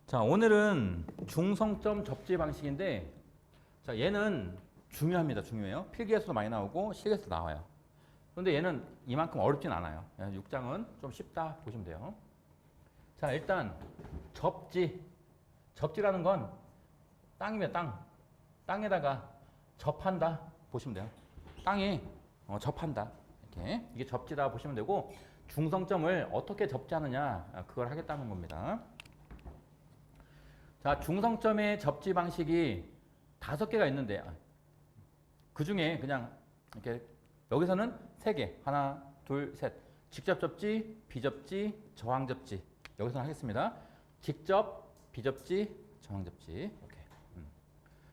자, 오늘은 중성점 접지 방식인데, 자, 얘는 중요합니다. 중요해요. 필기에서도 많이 나오고 실기에서도 나와요. 그런데 얘는 이만큼 어렵진 않아요. 6장은 좀 쉽다 보시면 돼요. 자, 일단 접지. 접지라는 건 땅이면 땅. 땅에다가 접한다 보시면 돼요. 땅에 접한다. 이렇게. 이게 접지다 보시면 되고, 중성점을 어떻게 접지하느냐, 그걸 하겠다는 겁니다. 자, 중성점의 접지 방식이 5개가 있는데, 그 중에 그냥 이렇게 여기서는 3개. 하나, 둘, 셋. 직접 접지, 비접지, 저항 접지. 여기서 하겠습니다. 직접, 비접지, 저항 접지. 이렇게.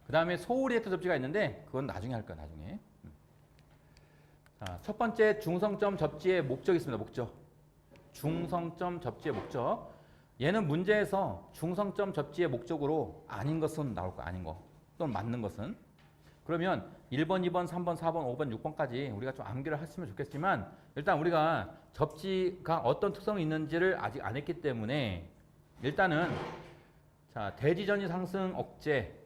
그 다음에 소리액터 접지가 있는데, 그건 나중에 할 거야, 나중에. 자, 첫 번째 중성점 접지의 목적이 있습니다. 목적. 중성점 접지의 목적. 얘는 문제에서 중성점 접지의 목적으로 아닌 것은 나올 거야. 아닌 거. 또는 맞는 것은. 그러면 1번, 2번, 3번, 4번, 5번, 6번까지 우리가 좀 암기를 했으면 좋겠지만, 일단 우리가 접지가 어떤 특성이 있는지를 아직 안 했기 때문에 일단은 자, 대지전이 상승 억제,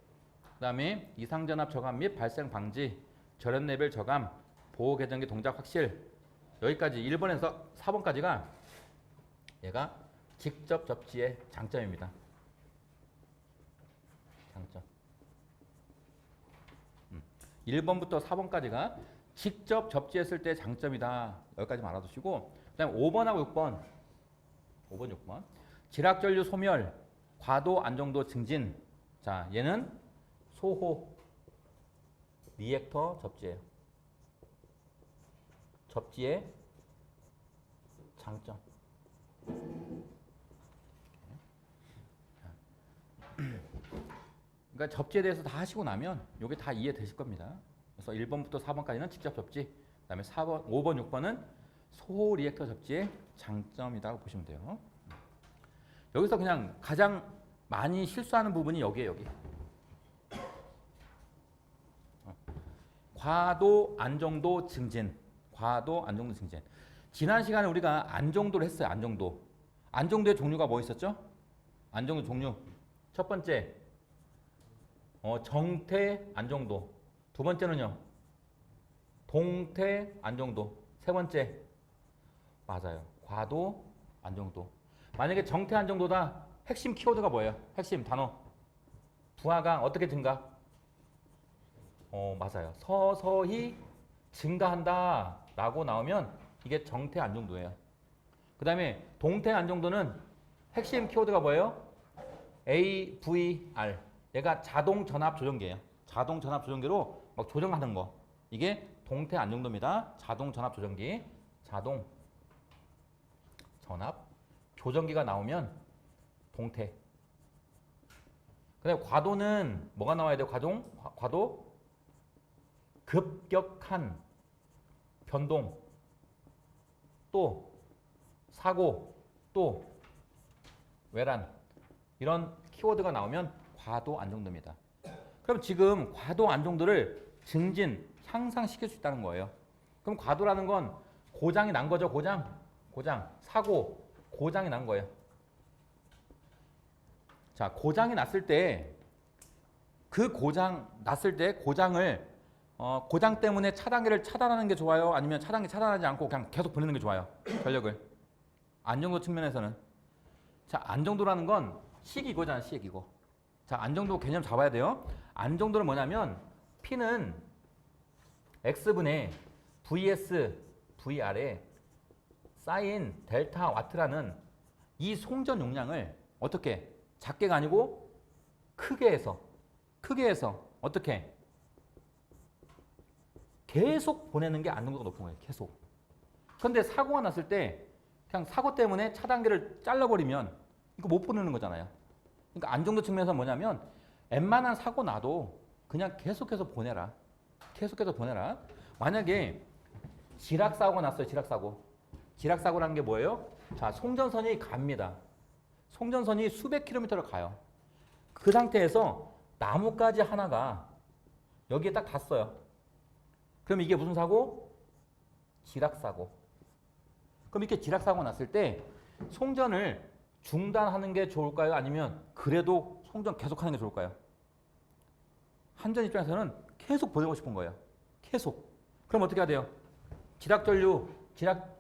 그 다음에 이상전압 저감 및 발생 방지, 절연 레벨 저감, 보호 계정기 동작 확실, 여기까지 1번에서 4번까지가 얘가 직접 접지의 장점입니다. 장점. 1번부터 4번까지가 직접 접지했을 때 장점이다. 여기까지 알아두시고, 그 다음에 5번하고 6번. 5번, 6번. 지락전류 소멸, 과도 안정도 증진. 자, 얘는 소호 리액터 접지예요. 접지의 장점. 그러니까 접지에 대해서 다 하시고 나면 이게 다 이해되실 겁니다. 그래서 1번부터 4번까지는 직접 접지, 그 다음에 4번, 5번, 6번은 소호 리액터 접지의 장점이라고 보시면 돼요. 여기서 그냥 가장 많이 실수하는 부분이 여기에요. 여기. 과도, 안정도, 증진. 과도, 안정도, 증진. 지난 시간에 우리가 안정도를 했어요. 안정도. 안정도의 종류가 뭐 있었죠? 안정도 종류. 첫 번째, 정태 안정도. 두 번째는요, 동태 안정도. 세 번째, 맞아요, 과도 안정도. 만약에 정태 안정도다, 핵심 키워드가 뭐예요? 핵심 단어. 부하가 어떻게 증가? 맞아요. 서서히 증가한다 라고 나오면 이게 정태 안정도예요. 그 다음에 동태 안정도는 핵심 키워드가 뭐예요? AVR. 얘가 자동 전압 조정기예요. 자동 전압 조정기로 막 조정하는 거. 이게 동태 안정도입니다. 자동 전압 조정기. 자동 전압 조정기가 나오면 동태. 그다음에 과도는 뭐가 나와야 돼요? 과도 급격한 변동, 또 사고, 또 외란, 이런 키워드가 나오면 과도 안정도입니다. 그럼 지금 과도 안정도를 증진, 향상시킬 수 있다는 거예요. 그럼 과도라는 건 고장이 난 거죠. 고장, 사고, 고장이 난 거예요. 자, 고장이 났을 때, 그 고장 났을 때 고장을 고장 때문에 차단기를 차단하는 게 좋아요? 아니면 차단기 차단하지 않고 그냥 계속 보내는 게 좋아요? 전력을. 안정도 측면에서는. 자, 안정도라는 건 식이고잖아, 식이고. 자, 안정도 개념 잡아야 돼요. 안정도는 뭐냐면 P는 X분의 VS, VR에 사인 델타 와트라는 이 송전 용량을 어떻게? 작게가 아니고 크게 해서 어떻게? 계속 보내는 게 안정도가 높은 거예요. 계속. 그런데 사고가 났을 때 그냥 사고 때문에 차단기를 잘라버리면 이거 못 보내는 거잖아요. 그러니까 안정도 측면에서 뭐냐면 웬만한 사고 나도 그냥 계속해서 보내라. 만약에 지락사고가 났어요. 지락사고라는 게 뭐예요? 자, 송전선이 갑니다. 송전선이 수백 킬로미터를 가요. 그 상태에서 나뭇가지 하나가 여기에 딱 닿았어요. 그럼 이게 무슨 사고? 지락사고. 그럼 이렇게 지락사고 났을 때 송전을 중단하는 게 좋을까요? 아니면 그래도 송전 계속하는 게 좋을까요? 한전 입장에서는 계속 보내고 싶은 거예요. 계속. 그럼 어떻게 해야 돼요? 지락전류, 지락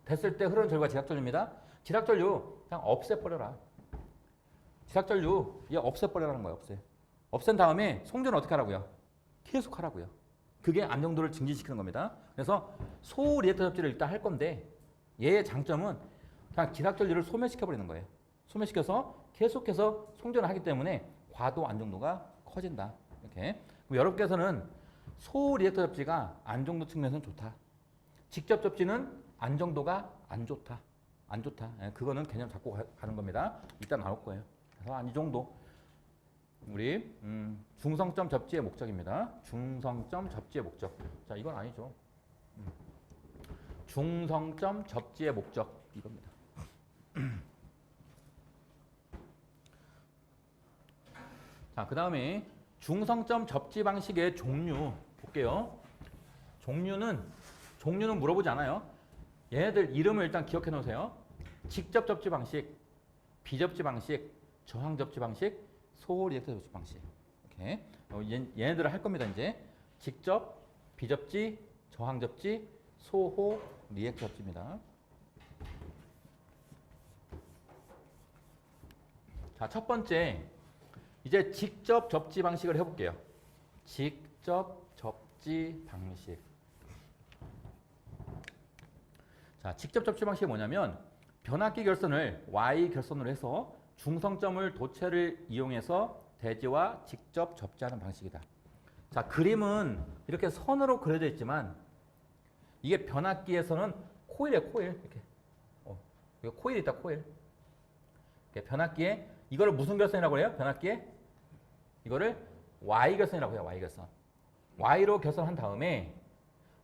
됐을 때 흐르는 전류가 지락전류입니다. 지락전류 그냥 없애버려라. 지락전류 얘 없애버려라는 거예요. 없앤 다음에 송전을 어떻게 하라고요? 계속 하라고요. 그게 안정도를 증진시키는 겁니다. 그래서 소리액터 접지를 일단 할 건데 얘의 장점은 그냥 지락전류를 소멸시켜버리는 거예요. 소멸시켜서 계속해서 송전을 하기 때문에 과도 안정도가 커진다. 이렇게. 여러분께서는 소리액터 접지가 안정도 측면에서는 좋다. 직접 접지는 안정도가 안 좋다. 안 좋다. 예, 그거는 개념 잡고 가는 겁니다. 이따 나올 거예요. 그래서 한 이 정도 우리 중성점 접지의 목적입니다. 중성점 접지의 목적. 자, 이건 아니죠. 중성점 접지의 목적 이겁니다. 자, 그 다음에 중성점 접지 방식의 종류 볼게요. 종류는 물어보지 않아요. 얘네들 이름을 일단 기억해 놓으세요. 직접 접지 방식, 비접지 방식, 저항 접지 방식, 소리액터 접지 방식. 이렇게 얘네들을 할 겁니다. 이제 직접, 비접지, 저항 접지, 소호, 리액터 접지입니다. 자, 첫 번째 이제 직접 접지 방식을 해볼게요. 직접 접지 방식. 자, 직접 접지 방식이 뭐냐면 변압기 결선을 Y 결선으로 해서 중성점을 도체를 이용해서 대지와 직접 접지하는 방식이다. 자, 그림은 이렇게 선으로 그려져 있지만 이게 변압기에서는 코일이에요, 코일. 이렇게. 이거 코일이 있다, 코일. 이렇게 변압기에 이거를 무슨 결선이라고 해요? 변압기에 이거를 Y 결선이라고 해요, Y 결선. Y로 결선한 다음에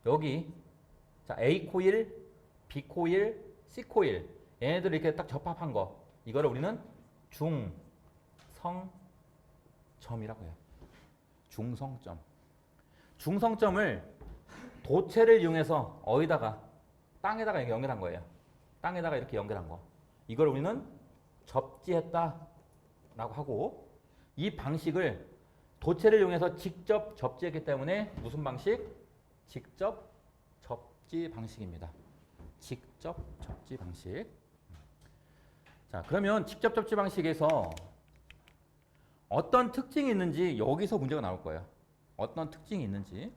여기 자, A 코일, B 코일, C 코일 얘네들 이렇게 딱 접합한 거 이거를 우리는 중성점이라고 해요. 중성점. 중성점을 도체를 이용해서 어디다가 땅에다가 연결한 거예요. 땅에다가 이렇게 연결한 거. 이걸 우리는 접지했다라고 하고 이 방식을 도체를 이용해서 직접 접지했기 때문에 무슨 방식? 직접 접지 방식입니다. 직접 접지 방식. 자, 그러면 직접 접지 방식에서 어떤 특징이 있는지 여기서 문제가 나올 거예요. 어떤 특징이 있는지.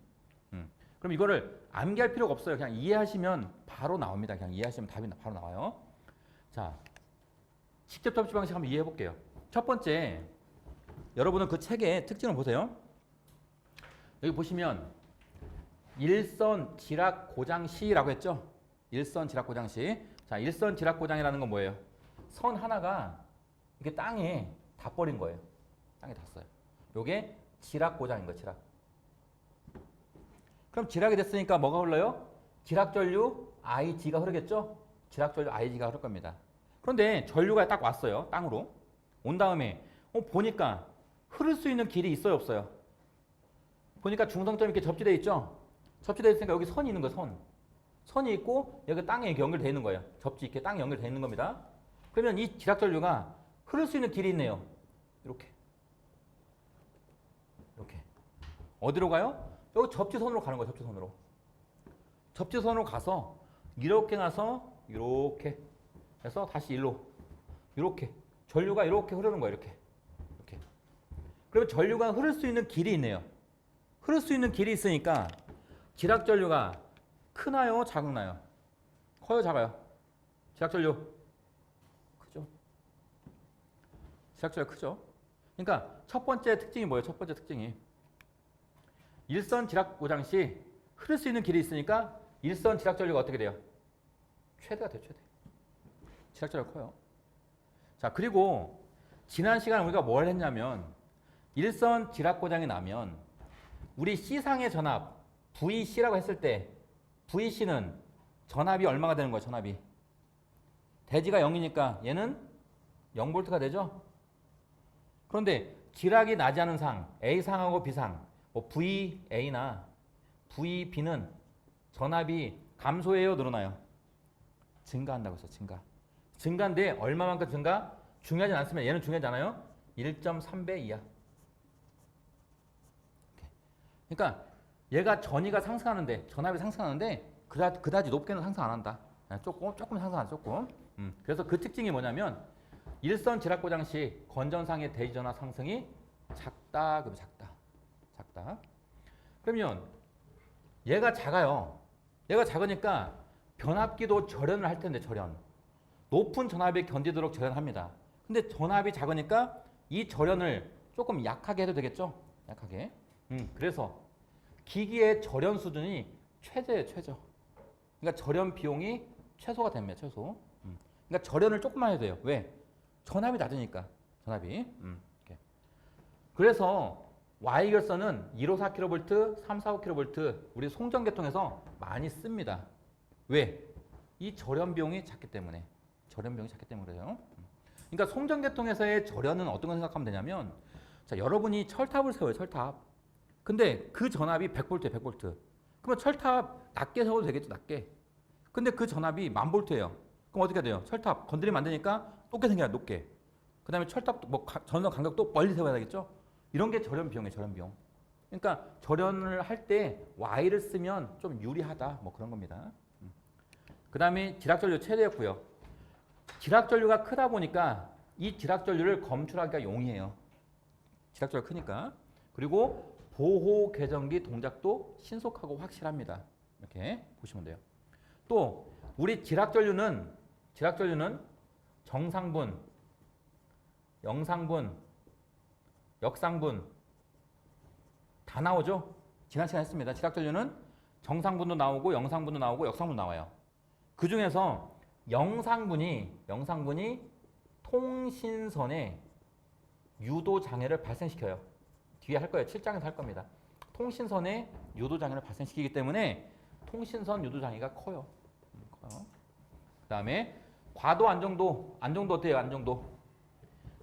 그럼 이거를 암기할 필요가 없어요. 그냥 이해하시면 바로 나옵니다. 그냥 이해하시면 답이 바로 나와요. 자, 직접 접지 방식 한번 이해해 볼게요. 첫 번째, 여러분은 그 책의 특징을 보세요. 여기 보시면 일선 지락 고장 시라고 했죠? 일선 지락 고장 시. 자, 일선 지락 고장이라는 건 뭐예요? 선 하나가 이렇게 땅에 닿버린 거예요. 땅에 닿았어요. 요게 지락 고장인 거예요, 지락. 그럼 지락이 됐으니까 뭐가 흘러요? 지락전류 IG가 흐르겠죠? 지락전류 IG가 흐를 겁니다. 그런데 전류가 딱 왔어요, 땅으로. 온 다음에 보니까 흐를 수 있는 길이 있어요, 없어요? 보니까 중성점이 이렇게 접지되어 있죠? 접지되어 있으니까 여기 선이 있는 거예요, 선. 선이 있고 여기 땅에 연결되어 있는 거예요. 접지 이렇게 땅에 연결되어 있는 겁니다. 그러면 이 지락전류가 흐를 수 있는 길이 있네요. 이렇게. 이렇게. 어디로 가요? 여기 접지선으로 가는 거예요. 접지선으로. 접지선으로 가서 이렇게 가서 이렇게 해서 다시 일로 이렇게 전류가 이렇게 흐르는 거예요. 이렇게. 이렇게. 그러면 전류가 흐를 수 있는 길이 있네요. 흐를 수 있는 길이 있으니까 지락전류가 크나요? 작나요? 커요? 작아요? 지락전류 크죠? 지락전류 크죠? 그러니까 첫 번째 특징이 뭐예요? 첫 번째 특징이 일선 지락 고장 시 흐를 수 있는 길이 있으니까 일선 지락 전류가 어떻게 돼요? 최대가 돼요, 최대. 지락 전류가 커요. 자, 그리고 지난 시간에 우리가 뭘 했냐면 일선 지락 고장이 나면 우리 C상의 전압 VC라고 했을 때 VC는 전압이 얼마가 되는 거예요, 전압이? 대지가 0이니까 얘는 0V가 되죠? 그런데 지락이 나지 않은 상, A상하고 B상 뭐 VA나 VB는 전압이 감소해요, 늘어나요? 증가한다고 했어, 증가. 증가인데 얼마만큼 증가? 중요하지 않습니다. 얘는 중요하지 않아요? 1.3배 이하. 그러니까 얘가 전위가 상승하는데, 전압이 상승하는데 그다지 높게는 상승 안 한다. 조금 상승하죠, 조금. 그래서 그 특징이 뭐냐면 일선 지락 고장 시 건전상의 대지 전압 상승이 작다. 그럼 작다. 그러면 얘가 작아요. 얘가 작으니까 변압기도 절연을 할 텐데, 절연. 높은 전압에 견디도록 절연합니다. 근데 전압이 작으니까 이 절연을 조금 약하게 해도 되겠죠? 약하게. 그래서 기기의 절연 수준이 최저예요, 최저. 그러니까 절연 비용이 최소가 됩니다, 최소. 그러니까 절연을 조금만 해도 돼요. 왜? 전압이 낮으니까. 전압이. 이렇게. 그래서 Y결선은 154kV, 345kV 우리 송전계통에서 많이 씁니다. 왜? 이 절연 비용이 작기 때문에. 절연 비용이 작기 때문에 그래요. 그러니까 송전계통에서의 절연은 어떤 거 생각하면 되냐면, 자, 여러분이 철탑을 세워요, 철탑. 근데 그 전압이 100V예요, 100V. 그러면 철탑 낮게 세워도 되겠죠, 낮게. 근데 그 전압이 1000V예요. 그럼 어떻게 돼요? 철탑 건드리면 안 되니까 높게 생겨요, 높게. 그 다음에 철탑 뭐 전원 간격도 멀리 세워야 되겠죠? 이런 게 절연 비용이에요, 절연 비용. 그러니까 절연을 할 때 Y를 쓰면 좀 유리하다, 뭐 그런 겁니다. 그 다음에 지락전류 최대였고요. 지락전류가 크다 보니까 이 지락전류를 검출하기가 용이해요. 지락전류가 크니까. 그리고 보호 개전기 동작도 신속하고 확실합니다. 이렇게 보시면 돼요. 또 우리 지락전류는 정상분, 영상분, 역상분 다 나오죠. 지난 시간에 했습니다. 지락전류는 정상분도 나오고 영상분도 나오고 역상분도 나와요. 그 중에서 영상분이 통신선에 유도 장애를 발생시켜요. 뒤에 할 거예요. 7장에서 할 겁니다. 통신선에 유도 장애를 발생시키기 때문에 통신선 유도 장애가 커요. 그 다음에 과도 안정도 어때요? 안정도.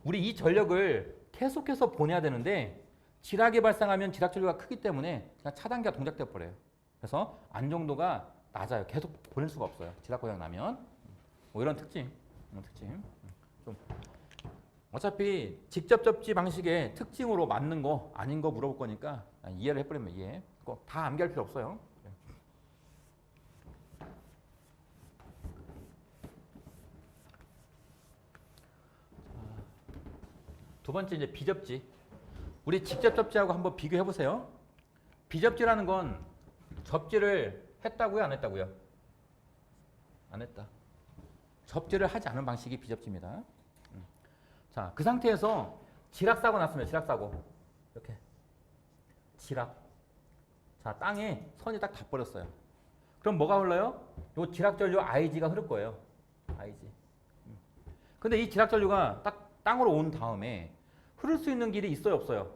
우리 이 전력을 계속해서 보내야 되는데 지락이 발생하면 지락전류가 크기 때문에 그냥 차단기가 동작되어 버려요. 그래서 안정도가 낮아요. 계속 보낼 수가 없어요. 지락 고장 나면. 뭐 이런 특징. 좀 어차피 직접 접지 방식의 특징으로 맞는 거 아닌 거 물어볼 거니까 이해를 해버리면 이해. 다 암기할 필요 없어요. 두 번째 이제 비접지. 우리 직접 접지하고 한번 비교해 보세요. 비접지라는 건 접지를 했다고요, 안 했다고요? 안 했다. 접지를 하지 않은 방식이 비접지입니다. 자, 그 상태에서 지락사고 났습니다. 지락사고. 이렇게. 지락. 자, 땅에 선이 딱 닿버렸어요. 그럼 뭐가 흘러요? 요 지락전류 IG가 흐를 거예요. IG. 근데 이 지락전류가 딱 땅으로 온 다음에 흐를 수 있는 길이 있어요, 없어요?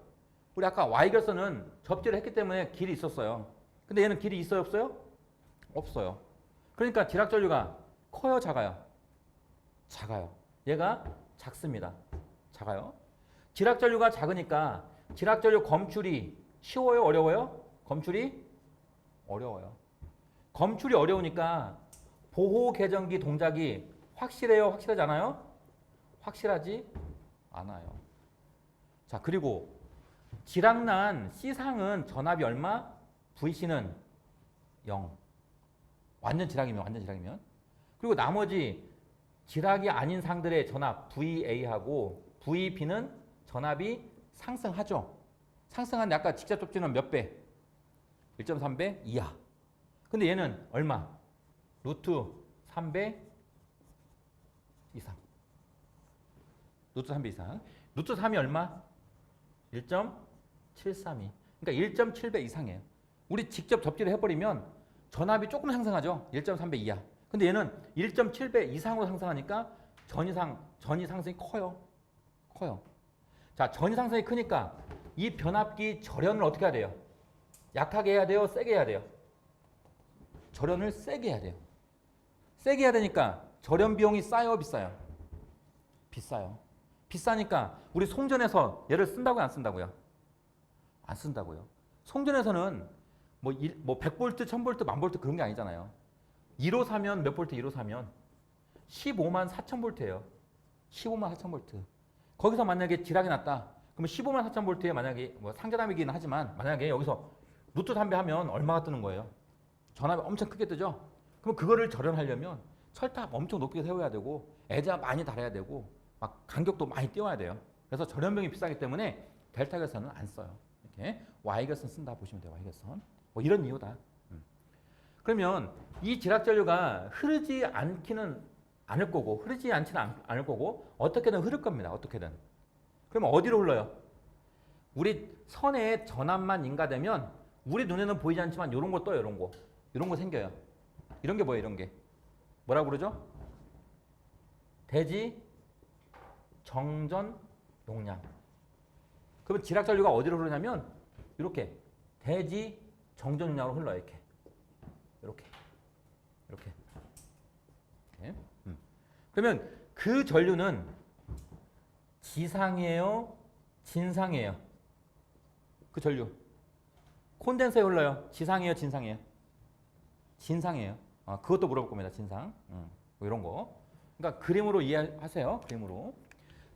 우리 아까 Y결선은 접지를 했기 때문에 길이 있었어요. 근데 얘는 길이 있어요, 없어요? 없어요. 그러니까 지락전류가 커요, 작아요? 작아요. 얘가 작습니다. 작아요. 지락전류가 작으니까 지락전류 검출이 쉬워요, 어려워요? 검출이 어려워요. 검출이 어려우니까 보호 개전기 동작이 확실해요, 확실하지 않아요? 확실하지 않아요. 자, 그리고 지락난 C상은 전압이 얼마? VC는 0. 완전 지락이면. 그리고 나머지 지락이 아닌 상들의 전압 VA하고 VB는 전압이 상승하죠. 상승하는데 아까 직접 접지는 몇 배? 1.3배 이하. 근데 얘는 얼마? 루트 3배 이상. 루트 3배 이상. 루트 3이 얼마? 1.732. 그러니까 1.7배 이상이에요. 우리 직접 접지를 해버리면 전압이 조금 상승하죠. 1.3배 이하. 근데 얘는 1.7배 이상으로 상승하니까 전위 상승이 커요. 자, 전위 상승이 크니까 이 변압기 절연을 어떻게 해야 돼요? 약하게 해야 돼요? 세게 해야 돼요? 절연을 세게 해야 돼요. 세게 해야 되니까 절연 비용이 싸요, 비싸요? 비싸요. 비싸니까 우리 송전에서 얘를 쓴다고요, 안 쓴다고요? 안 쓴다고요. 송전에서는 뭐 100V, 1000V, 1000V 그런 게 아니잖아요. 1호 사면 몇 볼트 1호 사면 15만 4천 볼트예요. 15만 4천 볼트. 거기서 만약에 지락이 났다. 그러면 15만 4천 볼트에 만약에 뭐 상전압이긴 하지만 만약에 여기서 루트 3배 하면 얼마가 뜨는 거예요? 전압이 엄청 크게 뜨죠? 그럼 그거를 절연하려면 철탑 엄청 높게 세워야 되고 애자 많이 달아야 되고 막 간격도 많이 띄워야 돼요. 그래서 절연병이 비싸기 때문에 델타 결선은 안 써요. 이렇게 Y 결선 쓴다 보시면 돼요. Y 결선. 뭐 이런 이유다. 그러면 이 지락 전류가 흐르지 않지는 않을 거고 어떻게든 흐를 겁니다. 어떻게든. 그러면 어디로 흘러요? 우리 선의 전압만 인가되면 우리 눈에는 보이지 않지만 이런 거 떠요. 이런 거. 이런 거 생겨요. 이런 게 뭐예요? 이런 게. 뭐라고 그러죠? 대지 정전 용량. 그러면 지락 전류가 어디로 흐르냐면 이렇게 대지 정전 용량으로 흘러요. 이렇게. 이렇게. 이렇게. 그러면 그 전류는 지상이에요? 진상이에요? 그 전류. 콘덴서에 흘러요. 지상이에요? 진상이에요? 진상이에요. 그것도 물어볼 겁니다. 진상. 뭐 이런 거. 그러니까 그림으로 이해하세요. 그림으로.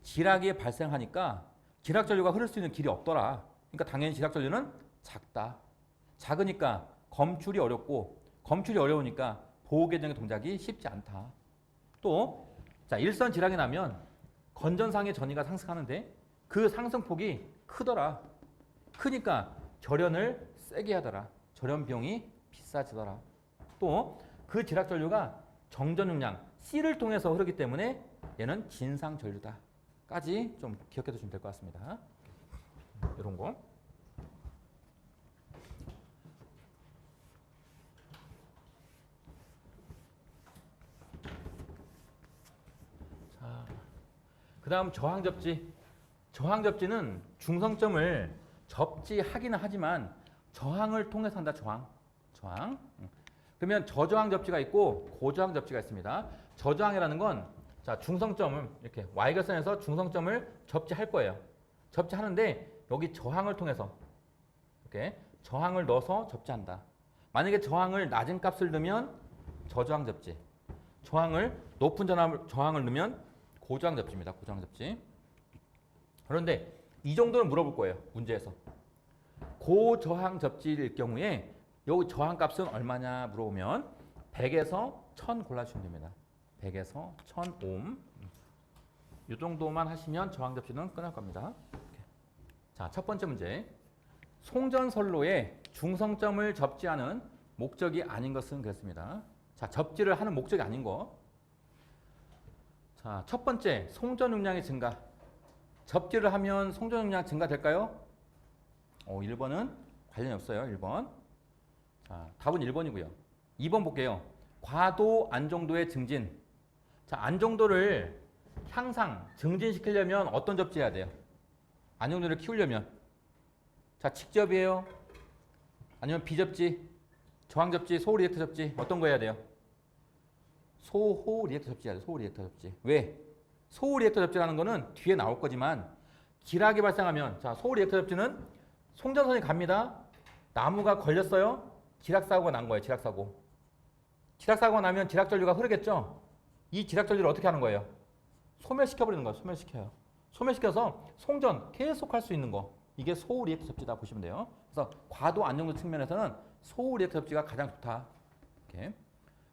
지락이 발생하니까 지락 전류가 흐를 수 있는 길이 없더라. 그러니까 당연히 지락 전류는 작다. 작으니까 검출이 어렵고 검출이 어려우니까 보호 계정의 동작이 쉽지 않다. 또 자, 일선 지락이 나면 건전상의 전위가 상승하는데 그 상승폭이 크더라. 크니까 절연을 세게 하더라. 절연 비용이 비싸지더라. 또 그 지락 전류가 정전 용량 C를 통해서 흐르기 때문에 얘는 진상 전류다. 까지 좀 기억해 두시면 될 것 같습니다. 이런 거. 자, 그 다음 저항접지. 저항접지는 중성점을 접지하기는 하지만 저항을 통해서 한다. 저항. 그러면 저저항 접지가 있고 고저항 접지가 있습니다. 저저항이라는 건 자, 중성점을 이렇게 Y결선에서 중성점을 접지할 거예요. 접지하는데 여기 저항을 통해서 이렇게 저항을 넣어서 접지한다. 만약에 저항을 낮은 값을 넣으면 저저항 접지. 저항을 높은 저항을 넣으면 고저항 접지입니다. 고저항 접지. 그런데 이 정도는 물어볼 거예요. 문제에서. 고저항 접지일 경우에 여기 저항 값은 얼마냐 물어보면 100에서 1000 골라주시면 됩니다. 100에서 1000옴. 이 정도만 하시면 저항 접지는 끝날 겁니다. 이렇게. 자, 첫 번째 문제. 송전선로에 중성점을 접지하는 목적이 아닌 것은 그렇습니다. 자, 접지를 하는 목적이 아닌 거. 자, 첫 번째, 송전 용량의 증가. 접지를 하면 송전 용량 증가될까요? 1번은 관련이 없어요. 1번. 자, 답은 1번이고요. 2번 볼게요. 과도 안정도의 증진. 자, 안정도를 향상, 증진시키려면 어떤 접지해야 돼요? 안정도를 키우려면. 자, 직접이에요? 아니면 비접지? 저항접지, 소호리액터 접지? 어떤 거 해야 돼요? 소호리액터 접지 해야 돼요. 소호리액터 접지. 왜? 소호리액터 접지라는 거는 뒤에 나올 거지만 기락이 발생하면 자, 소호리액터 접지는 송전선이 갑니다. 나무가 걸렸어요. 지락사고가 난 거예요. 지락사고. 지락사고가 나면 지락전류가 흐르겠죠? 이 지락전류를 어떻게 하는 거예요? 소멸시켜버리는 거예요. 소멸시켜요. 소멸시켜서 송전 계속 할 수 있는 거. 이게 소호리액터 접지다 보시면 돼요. 그래서 과도 안정도 측면에서는 소호리액터 접지가 가장 좋다. 이렇게.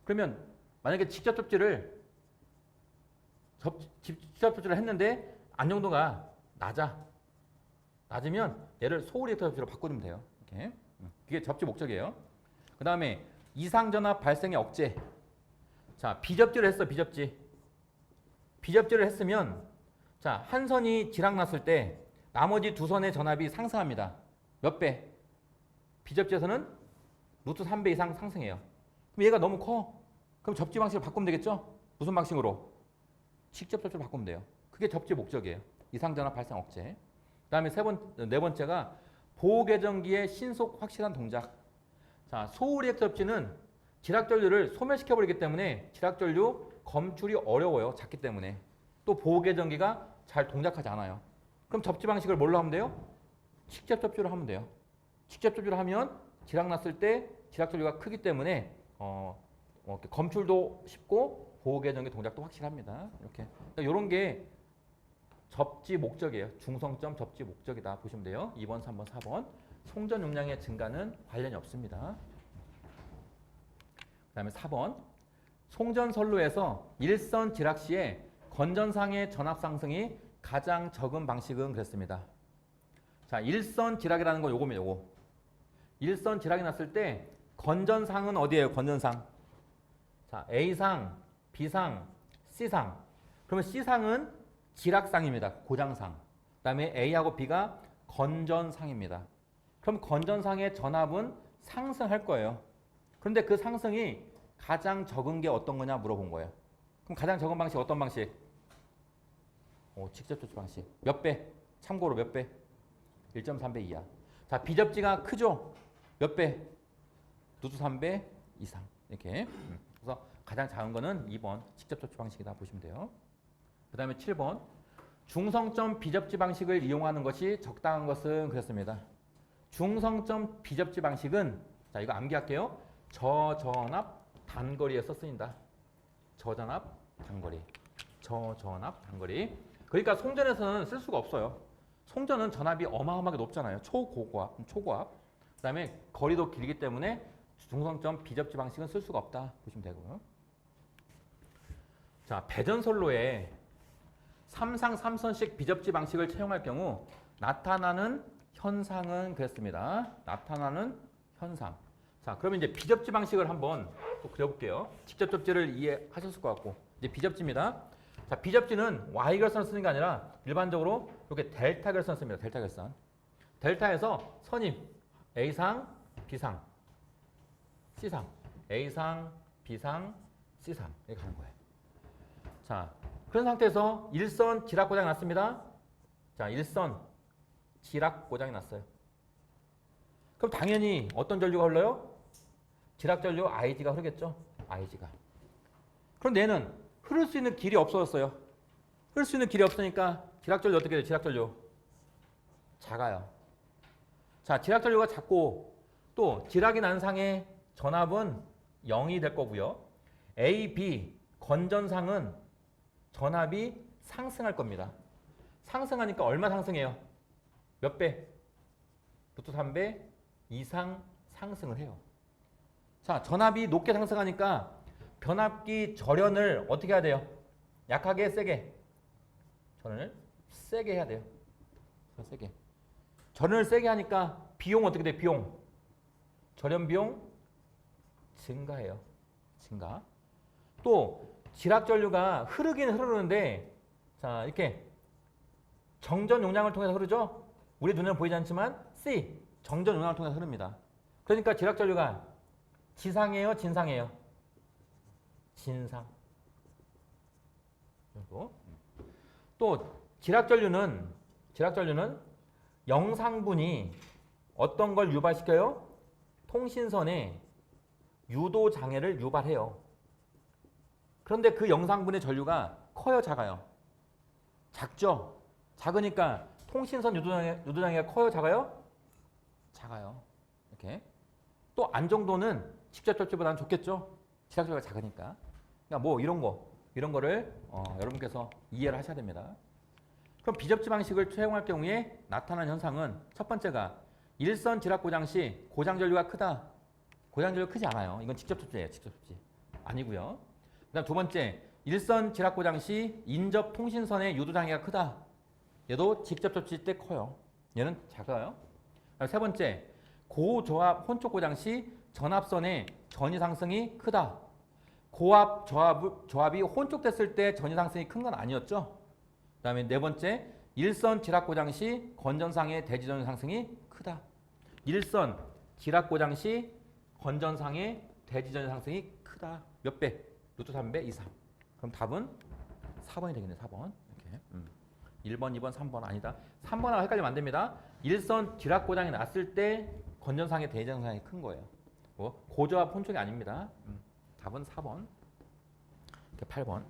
그러면 만약에 직접 접지를 했는데 안정도가 낮으면 얘를 소호리액터 접지로 바꿔주면 돼요. 이렇게. 그게 접지 목적이에요. 그 다음에 이상전압 발생의 억제. 자, 비접지를 했어. 비접지를 했으면 자, 한 선이 지락 났을 때 나머지 두 선의 전압이 상승합니다. 몇 배? 비접지에서는 루트 3배 이상 상승해요. 그럼 얘가 너무 커. 그럼 접지 방식을 바꾸면 되겠죠? 무슨 방식으로? 직접 접지를 바꾸면 돼요. 그게 접지 목적이에요. 이상전압 발생 억제. 그 다음에 네 번째가 보호계정기의 신속 확실한 동작. 자, 소호리액터 접지는 지락전류를 소멸시켜버리기 때문에 지락전류 검출이 어려워요. 작기 때문에. 또 보호계정기가 잘 동작하지 않아요. 그럼 접지 방식을 뭘로 하면 돼요? 직접 접지로 하면 돼요. 직접 접지를 하면 지락 났을 때 지락 전류가 크기 때문에 이렇게 검출도 쉽고 보호계 전개 동작도 확실합니다. 이렇게 그러니까 이런 게 접지 목적이에요. 중성점 접지 목적이다 보시면 돼요. 2번, 3번, 4번. 송전 용량의 증가는 관련이 없습니다. 그 다음에 4번. 송전선로에서 일선 지락 시에 건전상의 전압 상승이 가장 적은 방식은 그랬습니다. 자, 일선 지락이라는 건 요거면 요거. 일선 지락이 났을 때 건전상은 어디예요? 건전상. 자, A상, B상, C상. 그러면 C상은 지락상입니다. 고장상. 그 다음에 A하고 B가 건전상입니다. 그럼 건전상의 전압은 상승할 거예요. 그런데 그 상승이 가장 적은 게 어떤 거냐 물어본 거예요. 그럼 가장 적은 방식 어떤 방식? 직접 접지 방식. 몇 배? 참고로 몇 배? 1.3배 이하. 자, 비접지가 크죠? 몇 배? 루트 3배 이상. 이렇게. 그래서 가장 작은 거는 2번 직접 접지 방식이다 보시면 돼요. 그 다음에 7번. 중성점 비접지 방식을 이용하는 것이 적당한 것은 그렇습니다. 중성점 비접지 방식은 자, 이거 암기할게요. 저전압 단거리에서 쓰인다. 저전압 단거리. 저전압 단거리. 그러니까 송전에서는 쓸 수가 없어요. 송전은 전압이 어마어마하게 높잖아요. 초고압. 그 다음에 거리도 길기 때문에 중성점 비접지 방식은 쓸 수가 없다 보시면 되고요. 자, 배전선로에 3상 3선식 비접지 방식을 채용할 경우 나타나는 현상은 그랬습니다. 나타나는 현상. 자, 그러면 이제 비접지 방식을 한번 또 그려볼게요. 직접 접지를 이해하셨을 것 같고 이제 비접지입니다. 자, 비접지는 Y결선을 쓰는 게 아니라 일반적으로 이렇게 델타 결선을 씁니다. 델타 결선. 델타에서 선임 A상, B상, C상, A상, B상, C상 이렇게 가는 거예요. 자, 그런 상태에서 일선 지락 고장이 났습니다. 자, 일선 지락 고장이 났어요. 그럼 당연히 어떤 전류가 흘러요? 지락 전류 IG가 흐르겠죠? IG가. 그런데 얘는 흐를 수 있는 길이 없어졌어요. 흐를 수 있는 길이 없으니까 지락 전류 어떻게 돼요? 지락 전류 작아요. 자, 지락 전류가 작고 또 지락이 난 상의 전압은 0이 될 거고요. A, B 건전상은 전압이 상승할 겁니다. 상승하니까 얼마 상승해요? 몇 배? 루트 3배 이상 상승을 해요. 자, 전압이 높게 상승하니까 변압기 절연을 어떻게 해야 돼요? 약하게, 세게? 절연을 세게 해야 돼요. 세게. 절연을 세게 하니까 비용 어떻게 돼? 비용. 절연 비용 증가해요. 증가. 또 지락 전류가 흐르긴 흐르는데 자, 이렇게 정전 용량을 통해서 흐르죠? 우리 눈에는 보이지 않지만 C 정전 용량을 통해서 흐릅니다. 그러니까 지락 전류가 지상이에요, 진상이에요? 진상. 또 지락 전류는 영상분이 어떤 걸 유발시켜요? 통신선에 유도 장애를 유발해요. 그런데 그 영상분의 전류가 커요, 작아요? 작죠? 작으니까 통신선 유도장애가 커요, 작아요? 작아요. 이렇게. 또 안정도는 직접 접지보다는 좋겠죠? 지락 전류가 작으니까. 그러니까 뭐 이런 거를 여러분께서 이해를 하셔야 됩니다. 그럼 비접지 방식을 채용할 경우에 나타나는 현상은 첫 번째가 일선 지락 고장 시 고장 전류가 크다. 고장 전류가 크지 않아요. 이건 직접 접지예요. 직접 접지. 아니고요. 그다음 두 번째, 일선 지락 고장 시 인접 통신선의 유도 장애가 크다. 얘도 직접 접지 때 커요. 얘는 작아요. 세 번째, 고조압 혼촉 고장 시 전압선의 전위 상승이 크다. 고압 조합이 혼촉됐을 때 전위 상승이 큰 건 아니었죠. 그다음에 네 번째, 일선 지락 고장 시 건전상의 대지 전위 상승이 크다. 일선 지락 고장 시 건전상의 대지 전위 상승이 크다. 몇 배? 루트 3배 이상. 그럼 답은 4번이 되겠네요. 4번. 이렇게. 1번, 2번, 3번 아니다. 3번하고 헷갈리면 안 됩니다. 일선 지락 고장이 났을 때 건전상의 대지 전위 상승이 큰 거예요. 고조압 혼촉이 아닙니다. 답은 4번. 8번.